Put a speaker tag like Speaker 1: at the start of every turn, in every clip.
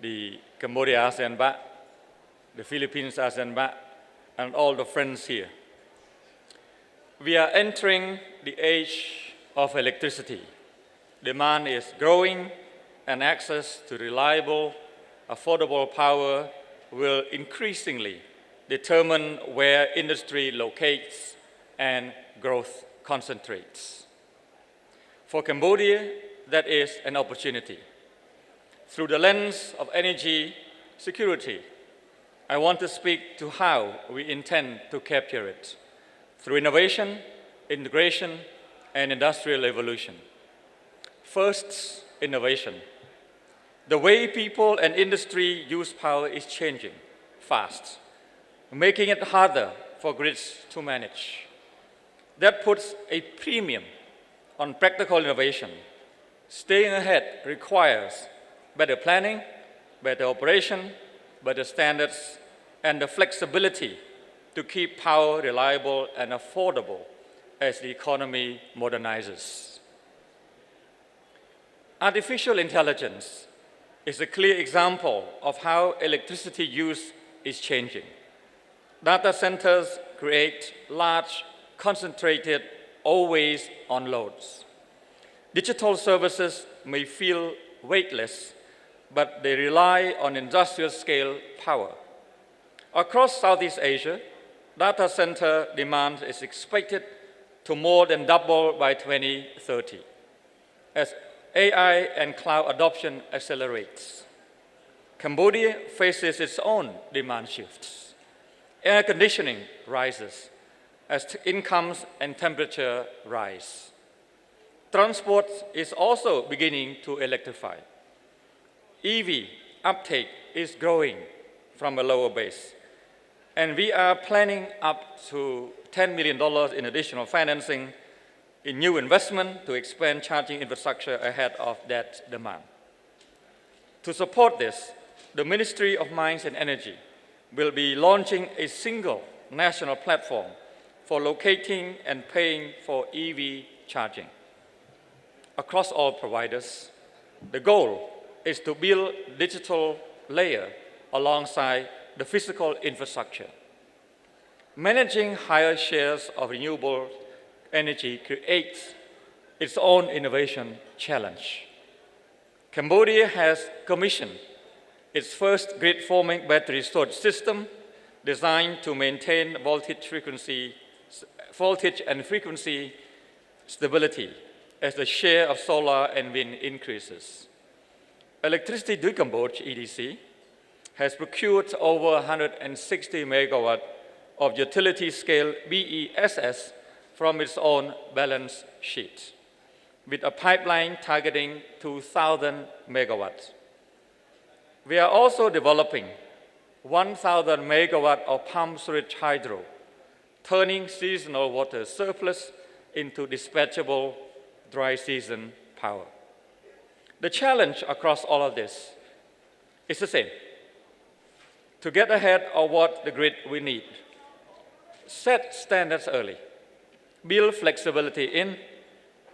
Speaker 1: the Cambodia ASEAN BA, the Philippines ASEAN BA, and all the friends here. We are entering the age of electricity. Demand is growing, and access to reliable, affordable power will increasingly determine where industry locates and growth concentrates. For Cambodia, that is an opportunity. Through the lens of energy security, I want to speak to how we intend to capture it through innovation, integration, and industrial evolution. First, innovation. The way people and industry use power is changing fast, making it harder for grids to manage. That puts a premium on practical innovation. Staying ahead requires better planning, better operation, better standards, and the flexibility to keep power reliable and affordable as the economy modernizes. Artificial intelligence is a clear example of how electricity use is changing. Data centers create large, concentrated, always-on loads. Digital services may feel weightless, but they rely on industrial-scale power. Across Southeast Asia, data center demand is expected to more than double by 2030 as AI and cloud adoption accelerates. Cambodia faces its own demand shifts. Air conditioning rises as incomes and temperature rise. Transport is also beginning to electrify. EV uptake is growing from a lower base, and we are planning up to $10 million in additional financing in new investment to expand charging infrastructure ahead of that demand. To support this, the Ministry of Mines and Energy will be launching a single national platform for locating and paying for EV charging. Across all providers, the goal is to build a digital layer alongside the physical infrastructure. Managing higher shares of renewable energy creates its own innovation challenge. Cambodia has commissioned its first grid-forming battery storage system designed to maintain voltage and frequency stability as the share of solar and wind increases. Electricity du Cambodge, EDC, has procured over 160 megawatt of utility-scale BESS from its own balance sheet, with a pipeline targeting 2,000 megawatts. We are also developing 1,000 megawatt of pumped storage hydro, turning seasonal water surplus into dispatchable dry season power. The challenge across all of this is the same: to get ahead of what the grid will need. Set standards early, build flexibility in,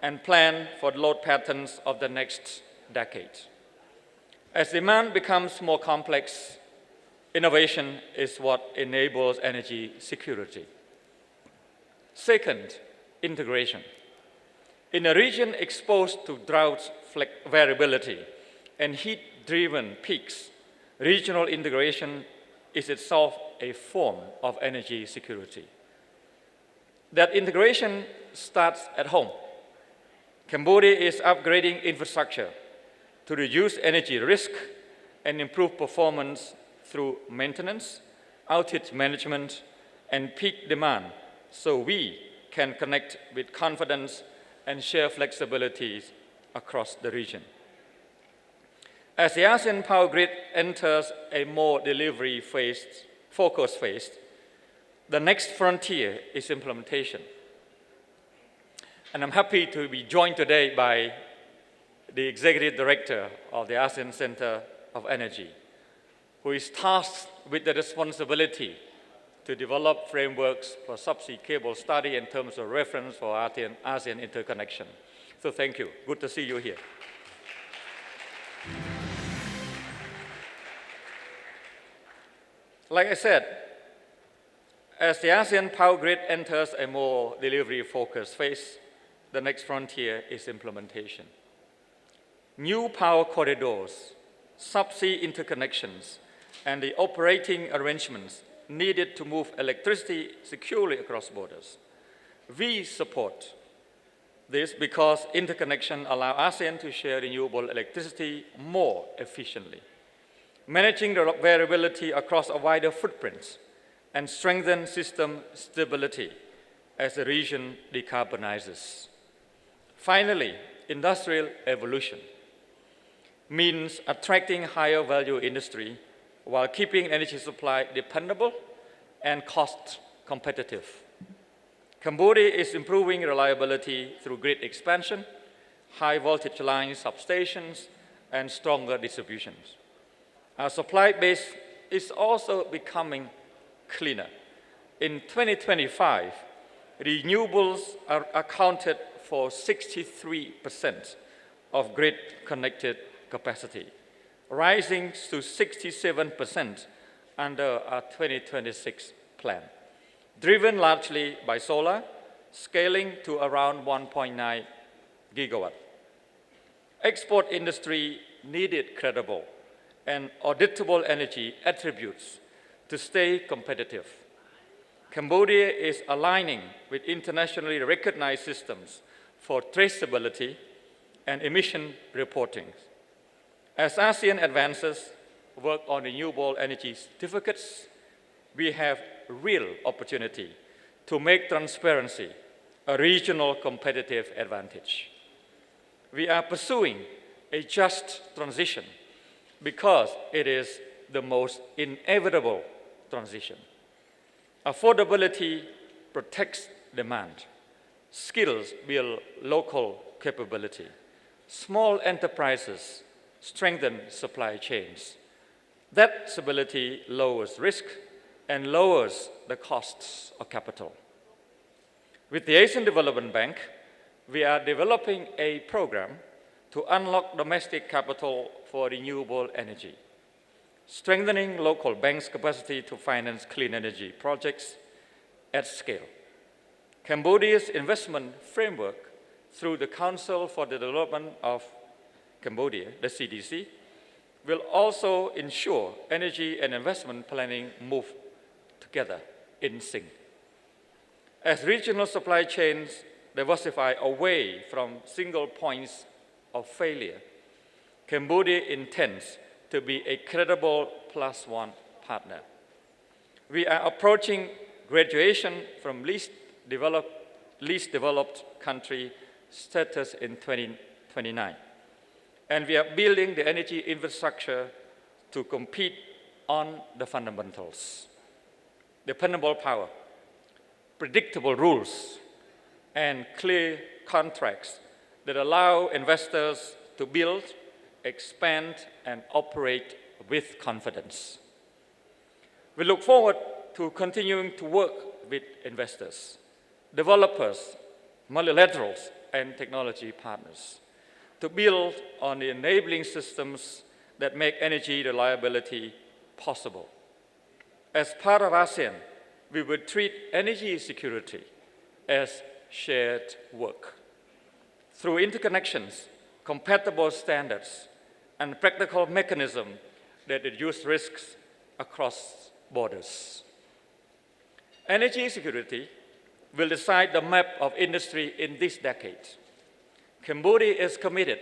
Speaker 1: and plan for the load patterns of the next decade. As demand becomes more complex, innovation is what enables energy security. Second, integration. In a region exposed to drought variability and heat-driven peaks, regional integration is itself a form of energy security. That integration starts at home. Cambodia is upgrading infrastructure to reduce energy risk and improve performance through maintenance, outage management, and peak demand, so we can connect with confidence and share flexibilities across the region. As the ASEAN Power Grid enters a more focused phase, the next frontier is implementation. And I'm happy to be joined today by the Executive Director of the ASEAN Center of Energy, who is tasked with the responsibility to develop frameworks for subsea cable study in terms of reference for ASEAN interconnection. So thank you. Good to see you here. Like I said, as the ASEAN power grid enters a more delivery-focused phase, the next frontier is implementation. New power corridors, subsea interconnections, and the operating arrangements needed to move electricity securely across borders. We support this because interconnection allows ASEAN to share renewable electricity more efficiently, managing the variability across a wider footprint, and strengthen system stability as the region decarbonizes. Finally, industrial evolution means attracting higher value industry while keeping energy supply dependable and cost competitive. Cambodia is improving reliability through grid expansion, high voltage lines, substations, and stronger distributions. Our supply base is also becoming cleaner. In 2025, renewables are accounted for 63% of grid-connected capacity, rising to 67% under our 2026 plan, driven largely by solar, scaling to around 1.9 gigawatt. Export industry needed credible and auditable energy attributes to stay competitive. Cambodia is aligning with internationally recognized systems for traceability and emission reporting. As ASEAN advances work on renewable energy certificates, we have real opportunity to make transparency a regional competitive advantage. We are pursuing a just transition because it is the most inevitable transition. Affordability protects demand. Skills build local capability. Small enterprises strengthen supply chains. That stability lowers risk and lowers the costs of capital. With the Asian Development Bank, we are developing a program to unlock domestic capital for renewable energy, strengthening local banks' capacity to finance clean energy projects at scale. Cambodia's investment framework through the Council for the Development of Cambodia, the CDC, will also ensure energy and investment planning move together in sync. As regional supply chains diversify away from single points of failure, Cambodia intends to be a credible +1 partner. We are approaching graduation from least developed country status in 2029. And we are building the energy infrastructure to compete on the fundamentals: dependable power, predictable rules, and clear contracts that allow investors to build, expand, and operate with confidence. We look forward to continuing to work with investors, developers, multilaterals, and technology partners to build on the enabling systems that make energy reliability possible. As part of ASEAN, we will treat energy security as shared work. Through interconnections, compatible standards, and practical mechanisms that reduce risks across borders. Energy security will decide the map of industry in this decade. Cambodia is committed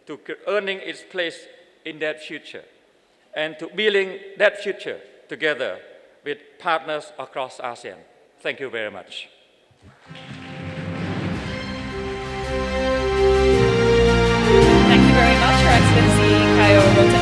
Speaker 1: to earning its place in that future and to building that future together with partners across ASEAN. Thank you very much.
Speaker 2: Thank you very much, Your Excellency Kayo Rottanak.